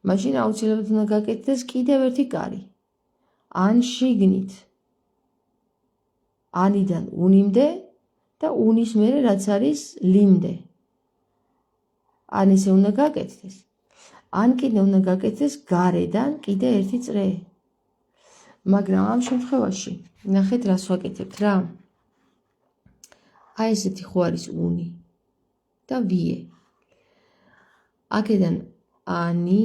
მაშინ აუცილებლად უნდა გაკეთდეს კიდევ ერთი კარი. ან შიგნით. ანიდან უნიმდე და უნის მერე რაც არის ლიმდე. ან ესე უნდა გაკეთდეს. ან კიდე უნდა გაკეთდეს გარედან კიდე ერთი წრე. მაგრამ ამ შემთხვევაში ნახეთ რას ვაკეთებთ რა. აი ესეთი ხო არის უნი და ვიე. აქედან ანი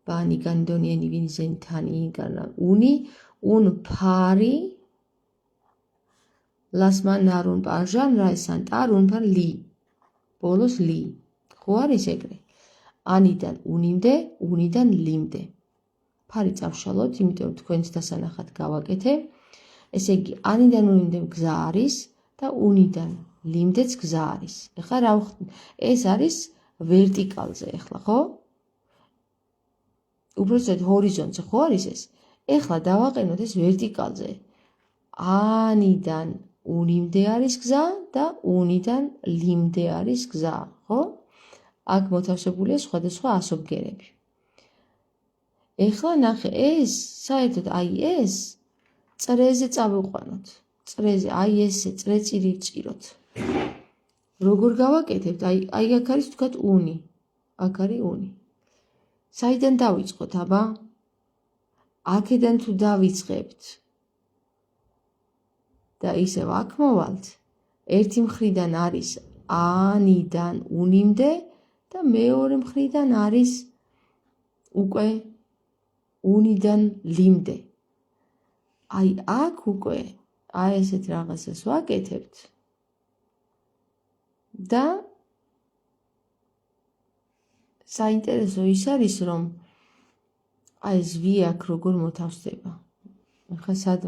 ბანი განდონი ენი ვინი ზენი თანი ინგანა უნი un pari lasman narun parjan raisan tarun par li bolos li ხო არის ეგრე ანიდან უნიმდე უნიდან ლიმდე ფარი წავშალოთ იმიტომ რომ თქვენს დასანახად გავაკეთე ესე იგი ანიდან უნიმდე გზა არის და უნიდან ლიმდეც გზა არის ეხლა რა ეს არის ვერტიკალზე ეხლა ხო უბრალოდ ჰორიზონტზე ხო არის ეს ეხლა დავაყენოთ ეს ვერტიკალზე ანიდან უნიმდე არის გზა და უნიდან ლიმდე არის გზა ხო აქ მოთავსებულია სხვადასხვა ასობგერები ეხლა ნახე ეს საერთოდ აი ეს წრეზე წავიყვანოთ წრეზე აი ესე წრეწირი ვწიროთ როგორ გავაკეთებთ აი აქ არის თქვათ უნი აქ არის უნი საიდან დავიწყოთ აბა აქედან თუ დავიწყებთ და ისევ აქ მოვალთ ერთი მხრიდან არის ანიდან უნიმდე და მეორე მხრიდან არის უკვე უნიდან ლიმდე აი აქ უკვე აი ესეთ რაღაცას ვაკეთებთ და საინტერესო ის არის რომ აი ეს ვი აქ როგორ მოთავსდება ახლა სად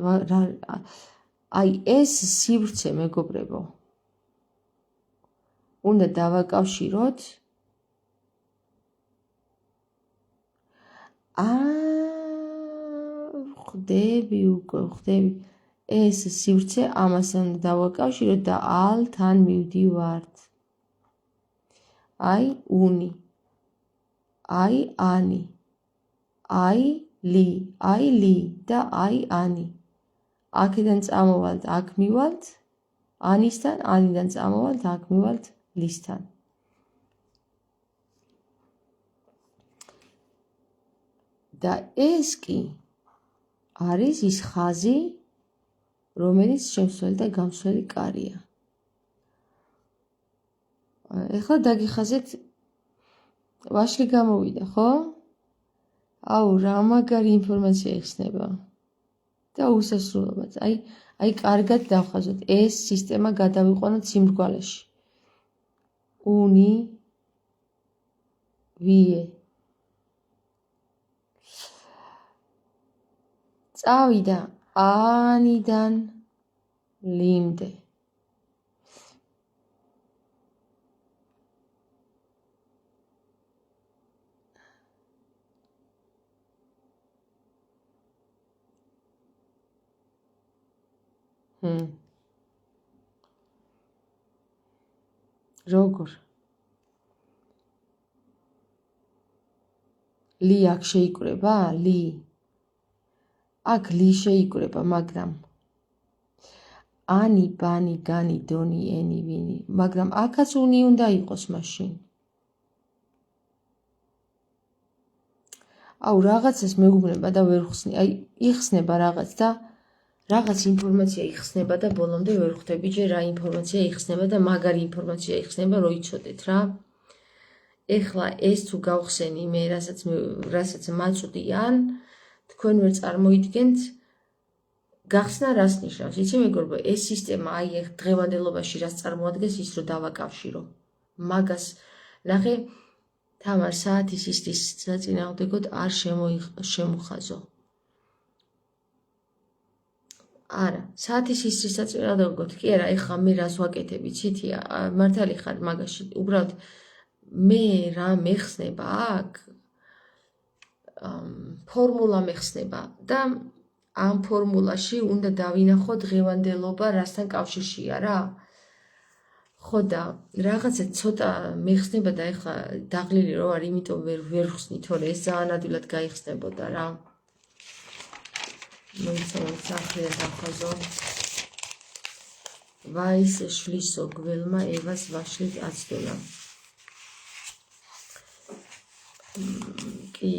აი ეს სივრცე მეგობრებო უნდა დავაკავშიროთ ხდები უკვე ხდები ეს სივრცე ამასთან დავაკავშიროთ და ალთან მივდივართ აი უნი აი ანი აი ალი და აი ანი აქედან წამოვალთ აქ მივალთ ანისთან ანიდან წამოვალთ აქ მივალთ ლისთან და ეს კი არის ის ხაზი რომელიც შემცველი და გამცველი კარია ეხლა დაგიხაზეთ ვაშლი გამოვიდა ხო აუ, რა მაგარი ინფორმაცია იხსნება. და უსასრულობაც. აი, კარგად დავხაზოთ. ეს სისტემა გადავიყვანოთ სიმრგვალეში. უნი ვიე. წავიდა ანიდან ლიმდე. როგორ? ლი აქ შეიკრება? ლი. აქ ლი შეიკრება, მაგრამ ანი, ბანი, განი, დონი, ენი, ვინი. მაგრამ აქაც უნი უნდა იყოს მაშინ. აუ, რაღაცას მეგობრება და ვერ ხსნი. აი, იხსნება რაღაც და რაღაც ინფორმაცია იხსნება და ბოლომდე ვერ ხვდები ჯერ რა ინფორმაცია იხსნება და მაგარი ინფორმაცია იხსნება, რო იცოდეთ რა. ეხლა ეს თუ გავხსენი მე, რასაც მაწვდიან, თქვენ ვერ წარმოიდგენთ გახსნა რას ნიშნავს. იცი მეგობრებო, ეს სისტემა აი ეხ დღევანდელობაში რას წარმოადგენს ის რო დავაკავშირო. მაგას ნახე, თამარ საათის ისრის საწინააღმდეგოდ არ შემოხაზო. არა, საათის ისრის საწინააღმდეგოდ კი არა, ეხლა მე რას ვაკეთებ, იცით? მართალი ხარ მაგაში, უბრალოდ მე რა მეხსნება აქ, ფორმულა მეხსნება და ამ ფორმულაში უნდა დავინახო დღევანდელობა რასთან კავშირშია რა. ხო და რაღაცა ცოტა მეხსნება და ეხლა დაღლილი რო არ, იმიტომ ვერ ხსნი, თორე ეს ძალიან ადვილად გაიხსნებოდა რა. მოიცავთ სახლიდან დავხაზო. ვაის შვლისო გველმა ევას ვაშლით აცდოლა. კი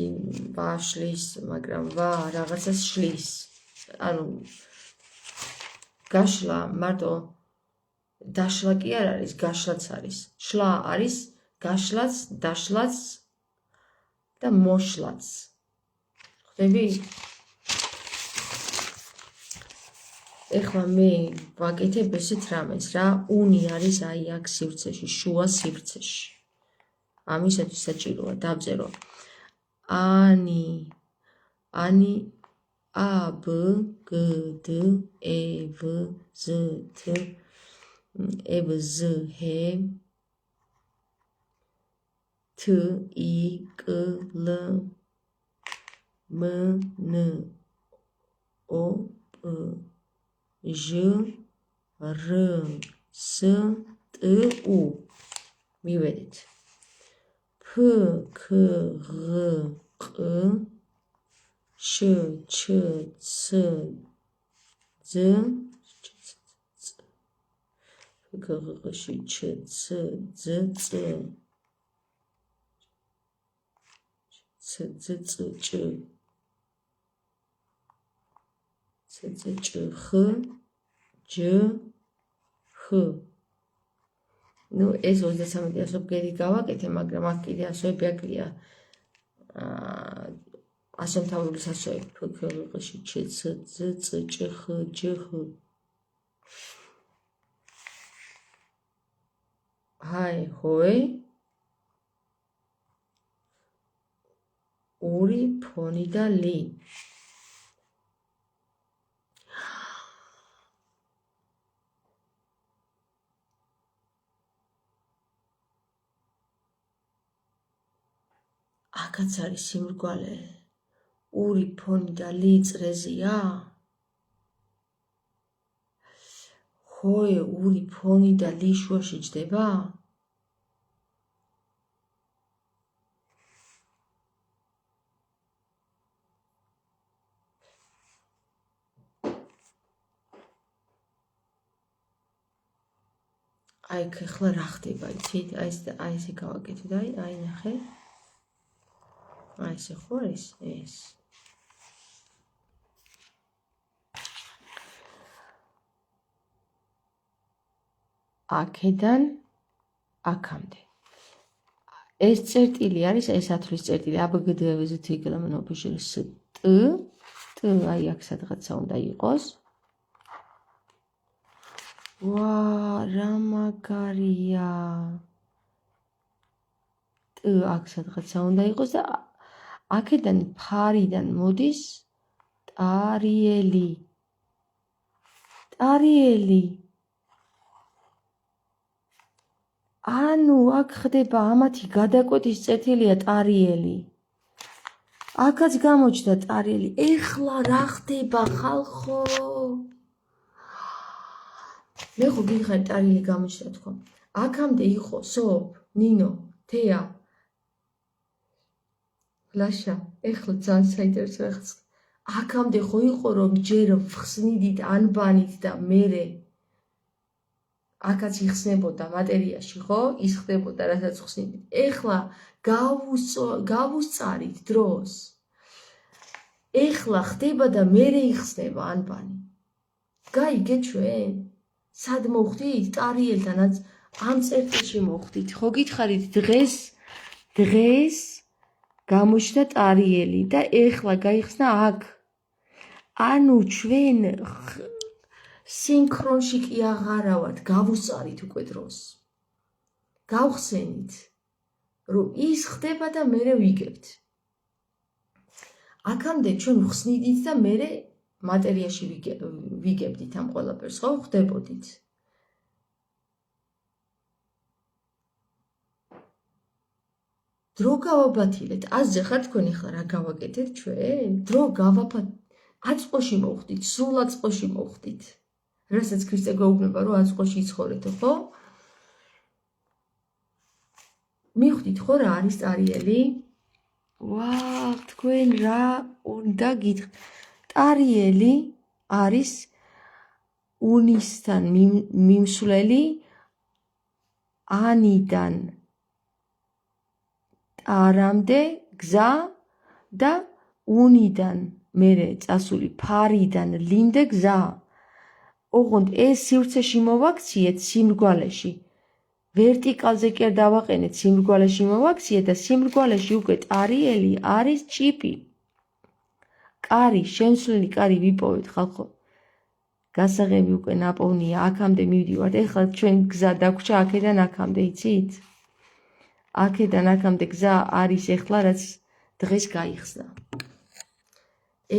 ვაშლის, მაგრამ ვა რაღაცას შლის. ანუ გაშლა მარტო დაშლა კი არ არის, გაშლაც არის. შლა არის გაშლაც, დაშლაც და მოშლაც. ხვდები? ეხლა მე ვაკეთებ ესეთ რამეს რა, უნი არის აი აქ სივრცეში, შუა სივრცეში. ამისათვის საჭიროა დავწერო ანი ა ბ გ დ ე ვ ზ თ ე ვ ზ ჰ თ ი კ ლ մ ն ო პ ჟ რ ს ტ უ მივედით ფ ქ ღ ყ შ ჩ ც ძ ფ ქ ღ ყ შ ჩ ც ძ წ ც ძ წ ჭ ц ц ч х ჯ ხ. ნუ ეს 33 ასო ბგერი გავაკეთე, მაგრამ აქ კიდე ასოები აკლია. ასომთავრულის ასოები ფ ქ ღ ყ შ ჩ ც ძ წ ჭ ხ ჯ ხ. ჰაი ჰოი ური ფონი და ლი. აქაც არის სიმრგვალე. ური ფონი და ლი წრეზია. ჰოე ური ფონი და ლი შუაში ჯდება. აი ხეხლა რა ხდება, იცით? აი ესე გავაკეთე და აი ნახე. აი ესე ხო ეს. აქედან აქამდე. ეს წერტილი არის, ეს ათვლის წერტილი, აბგდვ-ზე თიგლამნო ბჟრის ტ, აი აქ სადღაცა უნდა იყოს. ვა, რა მაგარია. ტ აქ სადღაცა უნდა იყოს და აქედან ფარიდან მოდის ტარიელი. ტარიელი. ანუ აქ ხდება ამათი გადაკვეთის წერტილია ტარიელი. აქაც გამოჩნდა ტარიელი. ეხლა რა ხდება ხალხო? მე ხო გიხარ ტარიელი გამოჩნდა თქო. აქამდე იყო სოფ, ნინო, თეა. ლაშა, ეხლა ძალიან საინტერესო რაღაც. აქამდე ხო იყო რომ ჯერ ხსნიდით ანბანით და მერე აქაც იხსნებოდა მატერიაში, ხო? ის ხდებოდა რასაც ხსნიდით. ეხლა გავუსწარით დროს. ეხლა ხდება და მერე იხსნება ანბანი. გაიგე ჩვენ? სად მოხვდით? ტარიელთანაც ამ წერტილში მოხვდით. ხო გითხარით დღეს გამოჩნდა ტარიელი და ეხლა გაიხსნა აქ. ანუ ჩვენ სინქრონში კი აღარა ვართ, გავუსწარით უკვე დროს. გავხსენით, რომ ის ხდება და მერე ვიგებთ. აქამდე ჩვენ ვხსნიდით და მერე მატერიაში ვიგებდით ამ ყველაფერს, ხო? ხდებოდით. დრო გავაბათილეთ. ასზე ხარ თქვენ ახლა რა გავაკეთეთ ჩვენ? დრო გავაფათ. აწყოში მოხვდით, სრულ აწყოში მოხვდით. რასაც ქრისტე გვეუბნება, რომ აწყოში იცხოვრეთო, ხო? მიხვდით ხო რა არის ტარიელი? ვაუ, თქვენ რა უნდა გითხრათ? ტარიელი არის უნისთან მიმსვლელი ანიდან ტარამდე გზა და უნიდან მერე წასული ფარიდან ლინდე გზა. ოღონდ ეს სივრცეში მოვაქციეთ სიმრგვალეში. ვერტიკალზე კი არ დავაყენეთ, სიმრგვალეში მოვაქციეთ და სიმრგვალეში უკვე ტარიელი არის ჭიპი. კარი, შემსვლელი კარი ვიპოვეთ ხალხო. გასაღები უკვე ნაპოვნია, აქამდე მივდივართ. ეხლა ჩვენ გზა დაგვრჩა აქედან აქამდე, იცით? აქედან აქამდე გზა არის ეხლა, რაც დღეს გაიხსნა.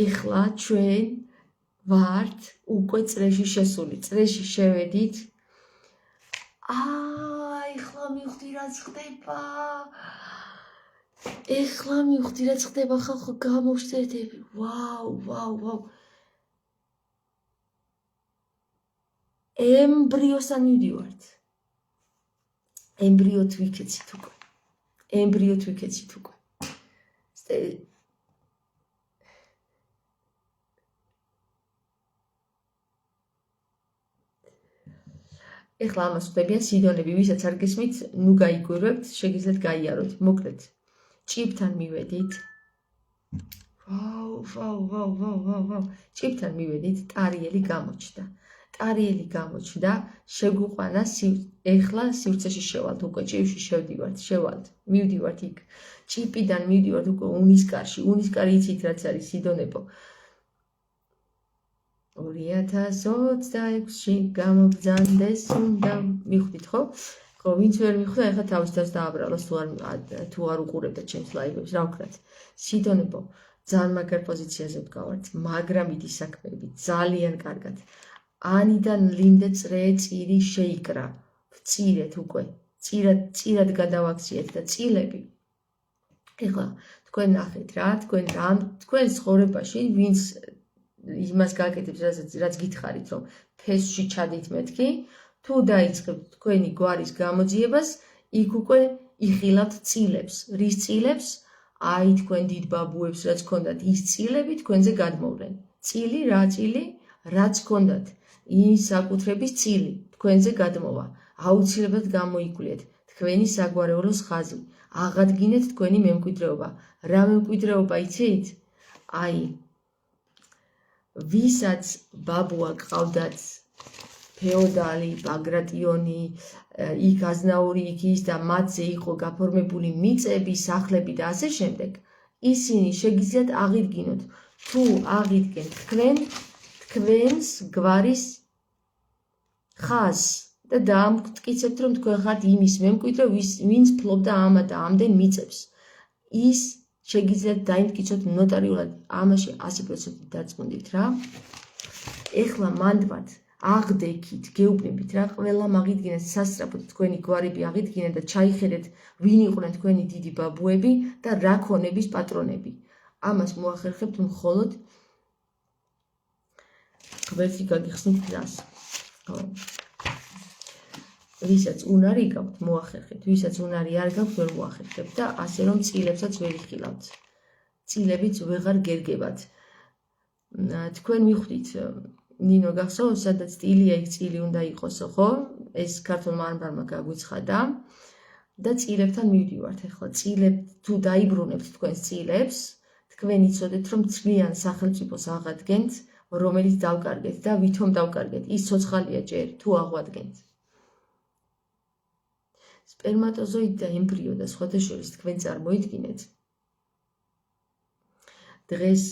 ეხლა ჩვენ ვართ უკვე წრეში შესული. წრეში შევედით. ეხლა მივხვდი რაც ხდება. ეხლა მივხვდი რაც ხდება ხალხო, გამოვშტერდები. ვაუ. ემბრიოსთან მივდივართ. ემბრიო თვიქეცით უკვე. ეხლა ამას ვხვდებიან სიდონები, ვისაც არ გესმით, ნუ გაიგვირებთ, შეგიძლიათ გაიაროთ. მოკლედ, ჭიბთან მივედით. ვაუ. ჭიბთან მივედით, ტარიელი გამოჩნდა. შეგვიყვანა ეხლა სივრცეში შევალთ, უკვე ჭიბში შევალთ. მივდივართ იქ. ჭიპიდან მივდივართ უკვე უნისკარში. უნისკარი იცით რაც არის სიდონებო. 2026-ში გამოგზანდეს უნდა მიხვდით ხო? ხო, ვინც ვერ მიხვდა, ეხლა თავის თავს დააბრალოს თუ არ უყურებდა ჩემს ლაივებს, რა ვქნათ. სიდონებო, ძალიან მაგარ პოზიციაზე ვდგავართ, მაგრამ იდი საქმეები ძალიან კარგად. ანიდან ლინდე წრე წირი შეიკრა. ვწირეთ უკვე. წირად გადავაქციეთ და წილები. ეხლა თქვენ ნახეთ რა, თქვენ ცხოვრებაში ვინც იმას გაკეთებს, რაც გითხარით, რომ ფესში ჩადით მეთქი, თუ დაიწყებთ თქვენი გვარის გამოძიებას, იქ უკვე იხილავთ წილებს. რის წილებს? აი თქვენ დიდ ბაბუებს რაც გქონდათ, ის წილები თქვენზე გადმოვლენ. წილი, რა წილი? რაც გქონდათ, ის საკუთრების წილი თქვენზე გადმოვა. აუცილებლად გამოიკვლიეთ თქვენი საგვარეულოს ხაზი. აღადგინეთ თქვენი მემკვიდრეობა. რა მემკვიდრეობა იცით? აი ვისაც ბაბუა ყავდათ ფეოდალი, ბაგრატიონი, იქ აზნაური, იქ ის და მათზე იყო გაფორმებული მიწები, სახლები და ასე შემდეგ, ისინი შეგიძლიათ აღიდგინოთ, თუ აღიდგენთ თქვენს გვარის ხაზს და დაამტკიცებთ, რომ თქვენ ხართ იმის მემკვიდრე, ვინც ფლობდა ამა და ამდენ მიწებს. ის შეგიძლიათ დაიმტკიცოთ ნოტარიულად, ამაში 100% დარწმუნდით რა. ეხლა მანდვად აღდექით, გეუბნებით რა, ყველამ აღიდგინეთ სასწრაფოდ თქვენი გვარები აღიდგინეთ და ჩაიხედეთ, ვინ იყვნენ თქვენი დიდი ბაბუები და რა ქონების პატრონები. ამას მოახერხებთ მხოლოდ ღმერთი გაგიხსნით გზას. ვისაც უნარი გაქვთ, მოახერხეთ, ვისაც უნარი არ გაქვთ, ვერ მოახერხებთ და ასე რომ წილებსაც ვერ იხილავთ. წილებიც ვეღარ გერგებათ. თქვენ მიხვდით, ნინო გახსოვს, სადაც წილია, იქ წილი უნდა იყოსო, ხო? ეს ქართულმა ანბარმა გაგვიცხადა და წილებთან მივდივართ ახლა. წილებ თუ დაიბრუნებთ თქვენს წილებს, თქვენ იცოდეთ, რომ ცვლიან სახელმწიფოს აღადგენთ, რომელიც დავკარგეთ და ვითომ დავკარგეთ. ის ცოცხალია ჯერ, თუ აღვადგენთ. სპერმატოზოიდი და ემბრიო და სხვათა შორის თქვენ წარმოიდგინეთ. დღეს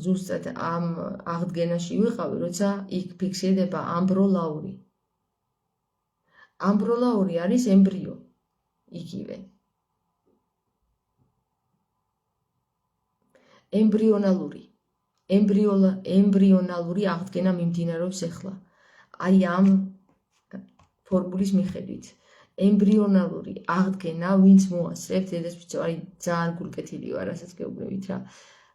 ზუსტად ამ აღდგენაში ვიყავი, როცა იქ ფიქსირდება ამბროლაური. ამბროლაური არის ემბრიო, იგივე. ემბრიონალური აღდგენა მიმდინარეობს ახლა. აი ამ ფორმულის მიხედვით. ემბრიონალური აღდგენა, ვინც მოასწრებთ, აი ძალიან გულკეთილი ვარ, რასაც გეუბნებით რა.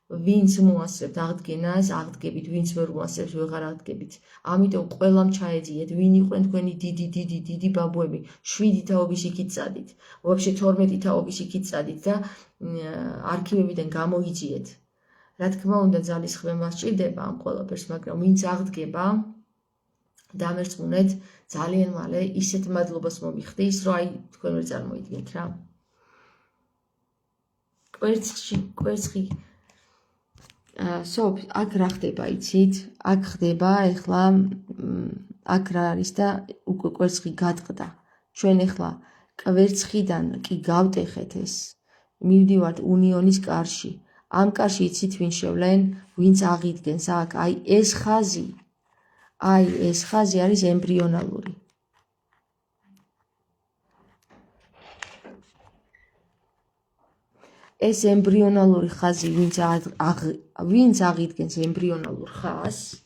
ვინც მოასწრებთ აღდგენას, აღდგებით, ვინც ვერ მოასწრებს, ვეღარ აღდგებით. ამიტომ ყველამ ჩაეძიეთ, ვინ იყვნენ თქვენი დიდი ბაბუები, 7 თაობის იქით წადით, ვაფშე 12 თაობის იქით წადით და არქივებიდან გამოიძიეთ. რა თქმა უნდა, ძალისხმევა სჭირდება ამ ყველაფერს, მაგრამ ვინც აღდგება, დამერწმუნეთ, ძალიან მალე ისეთ მადლობას მომიხდის, რომ აი თქვენ ვერ წარმოიდგენთ რა. კვერცხი სოფ, აქ რა ხდება, იცით? აქ ხდება ეხლა, აქ რა არის და უკვე კვერცხი გადყდა. ჩვენ ეხლა კვერცხიდან კი გავტეხეთ ეს. მივდივართ უნიონის კარში. ამ კარში იცით ვინ შევლენ, ვინც აღიდგენს აქ, აი ეს ხაზი. აი ეს ხაზი არის ემბრიონალური. ეს ემბრიონალური ხაზი, ვინც აღიდგენს ემბრიონალურ ხაზს,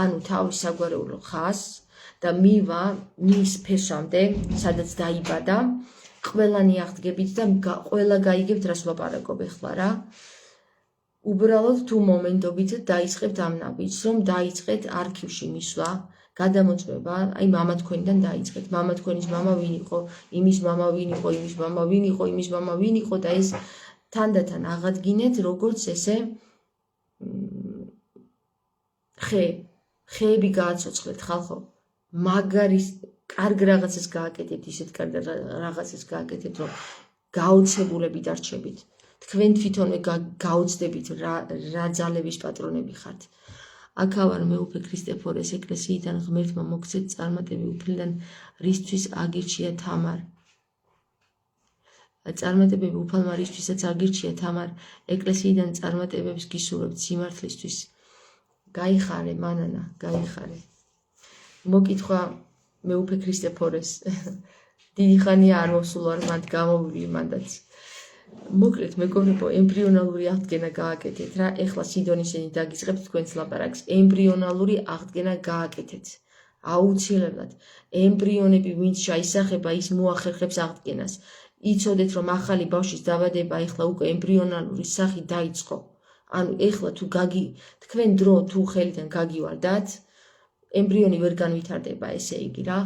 ანუ თავის საგვარეულო ხაზს და მივა მის ფესვამდე, სადაც დაიბადა, ყველანი აღდგებით და ყველა გაიგებთ, რას ვაპარაკობ ახლა რა. უბრალოდ თუ მომენტობით დაიწყებთ ამ ნაბიჯს, რომ დაიწყეთ არქივში მისვლა, გადამოწმება, აი მამა თქვენიდან დაიწყეთ. მამა თქვენის მამა ვინ იყო, იმის მამა ვინ იყო, იმის მამა ვინ იყო, იმის მამა ვინ იყო და ეს თანდათან აღადგინეთ, როგორც ესე ხეები გააცოცხლეთ ხალხო. მაგარი კარგ რაღაცას გააკეთებთ, ისეთ კარგ რაღაცას გააკეთებთ, რომ გაოცებულები დარჩებით. თქვენ თვითონვე გაოცდებით რა ძალების პატრონები ხართ. აქა ვარ მეუფე ქრისტეფორეს ეკლესიიდან ღმერთმა მოგცეთ წარმატები უფლიდან, რისთვის აგირჩია თამარ. წარმატებები უფალმა რისთვისაც აგირჩია თამარ, ეკლესიიდან წარმატებებს გისურვებთ სიმართლისთვის. გაიხარე მანანა, გაიხარე. მოკითხვა მეუფე ქრისტეფორეს. დიდი ხანია არ მოვსულა მანდ გამოვილი მანდაც. მოკლედ მეგობრებო, ემბრიონალური აღდგენა გააკეთეთ რა. ეხლა სიდონისენი დაგიწყებთ თქვენს ლაპარაკს. ემბრიონალური აღდგენა გააკეთეთ. აუცილებლად. ემბრიონები ვინც ჩაისახება, ის მოახერხებს აღდგენას. იცოდეთ, რომ ახალი ბავშვის დაბადება ეხლა უკვე ემბრიონალური სახით დაიწყო. ანუ ეხლა თუ თქვენ დრო თუ ხელიდან გაგივარდათ, ემბრიონი ვერ განვითარდება, ესე იგი რა.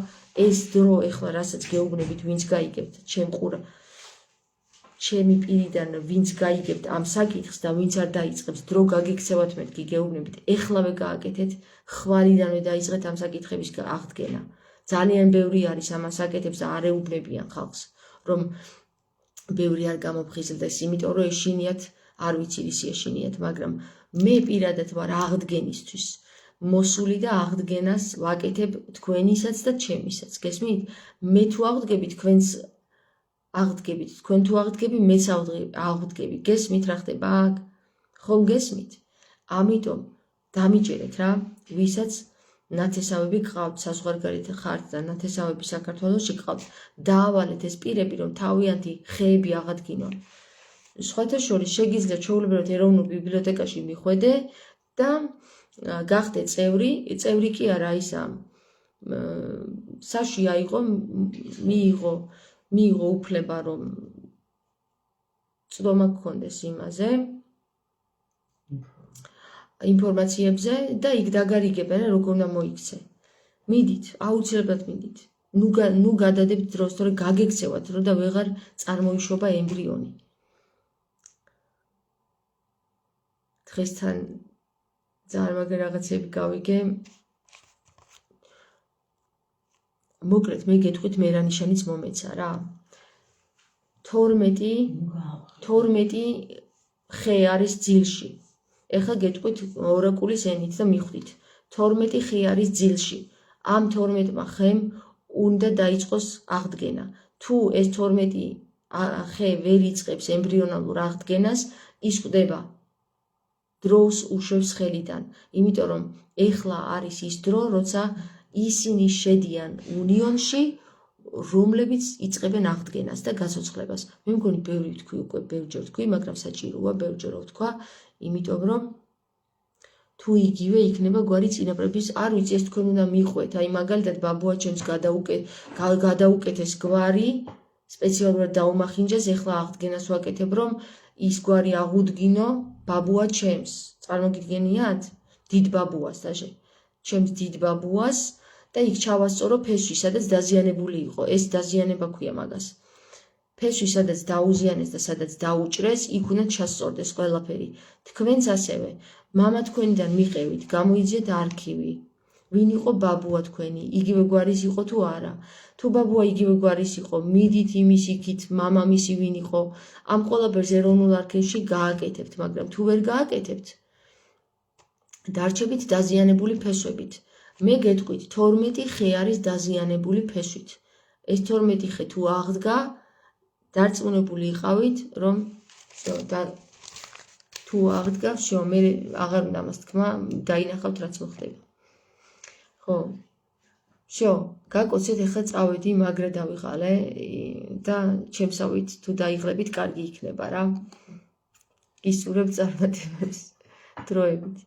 ეს დრო ეხლა რასაც გეუბნებით, ვინც გაიგებთ, ჩემი პირიდან ვინც გაიგებთ ამ საკითხს და ვინც არ დაიწყებს, დრო გაგიქცევათ მეთქი გეუბნებით, ეხლავე გააკეთეთ, ხვალიდანვე დაიწყეთ ამ საკითხების აღდგენა. ძალიან ბევრი არის ამას აკეთებს და არ ეუბნებიან ხალხს, რომ ბევრი არ გამოფხიზლდეს, იმიტომ რომ ეშინიათ, არ ვიცი ისი ეშინიათ, მაგრამ მე პირადად ვარ აღდგენისთვის. მოსული და აღდგენას ვაკეთებ თქვენისაც და ჩემისაც. გესმით? მე თუ აღდგები, თქვენს აღდგებით, თქვენ თუ აღდგები, მეც აღდგები. გესმით რა ხდება აქ? ხომ გესმით? ამიტომ დამიჯერეთ რა, ვისაც ნათესავები გყავთ, საზღვარგარეთ ხართ და ნათესავები საქართველოში გყავთ, დაავალეთ ეს პირები, რომ თავიანთი ხეები აღადგინონ. სხვათა შორის შეგიძლიათ ჩვეულებრივად ეროვნულ ბიბლიოთეკაში მიხვედე და გახდე წევრი, წევრი კი არა ისა საში აიღო, მიიღო უფლება, რომ წვდომა გქონდეს იმაზე, ინფორმაციებზე და იქ დაგარიგებენ, როგორ უნდა მოიქცე. მიდით, აუცილებლად მიდით. ნუ გადადებთ დროს, თორე გაგექცევათ რომ და ვეღარ წარმოიშობა ემბრიონი. დღესთან ძალიან მაგარი რაღაცები გავიგე. მოკლედ მე გეტყვით მერანიშანიც მომეცა რა. 12 ხე არის ძილში. ეხლა გეტყვით ორაკულის ენით და მიხვდით. 12 ხე არის ძილში. ამ 12 ხემ უნდა დაიწყოს აღდგენა. თუ ეს 12 ხე ვერ იწყებს ემბრიონალურ აღდგენას, ის ხვდება დროს უშვებს ხელიდან. იმიტომ რომ ეხლა არის ის დრო, როცა ისინი შედიან უნიონში, რომლებიც იწყებენ აღდგენას და გაცოცხლებას. მე მგონი ბევრი ვთქვი უკვე, ბევრჯერ ვთქვი, მაგრამ საჭიროა ბევრჯერ ვთქვა, იმიტომ რომ თუ იგივე იქნება გვარი წინაპრების, არ ვიცი, ეს თქვენ უნდა მიყვეთ, აი მაგალითად ბაბუა ჩემს გადაუკეთეს გვარი, სპეციალურად დაუმახინჯეს, ეხლა აღდგენას ვაკეთებ, რომ ის გვარი აღუდგინო ბაბუა ჩემს. წარმოგიდგენიათ? დიდ ბაბუას დაჟე. ჩემს დიდ ბაბუას და იქ ჩავასწორო ფესვი, სადაც დაზიანებული იყო. ეს დაზიანება ქვია მაგას. ფესვი, სადაც დაუზიანეს და სადაც დაუჭრეს, იქ უნდა ჩასწორდეს ყველაფერი. თქვენც ასევე, მამა თქვენიდან მიყევით, გამოიძიეთ არქივი. ვინ იყო ბაბუა თქვენი, იგივე გვარის იყო თუ არა. თუ ბაბუა იგივე გვარის იყო, მიდით იმის იქით, მამამისი ვინ იყო, ამ ყველაფერს ეროვნულ არქივში გააკეთებთ, მაგრამ თუ ვერ გააკეთებთ, დარჩებით დაზიანებული ფესვებით. მე გეტყვით, 12 ხე არის დაზიანებული ფესვით. ეს 12 ხე თუ აღდგა, დარწმუნებული იყავით, რომ თუ აღდგა, მე აღარ უნდა ამას თქმა, დაინახავთ რაც მოხდება. ხო. გაკოცეთ, ეხლა წავედი, მაგრა დავიღალე და ჩემსავით თუ დაიღლებით, კარგი იქნება რა. გისურვებ წარმატებებს დროებით.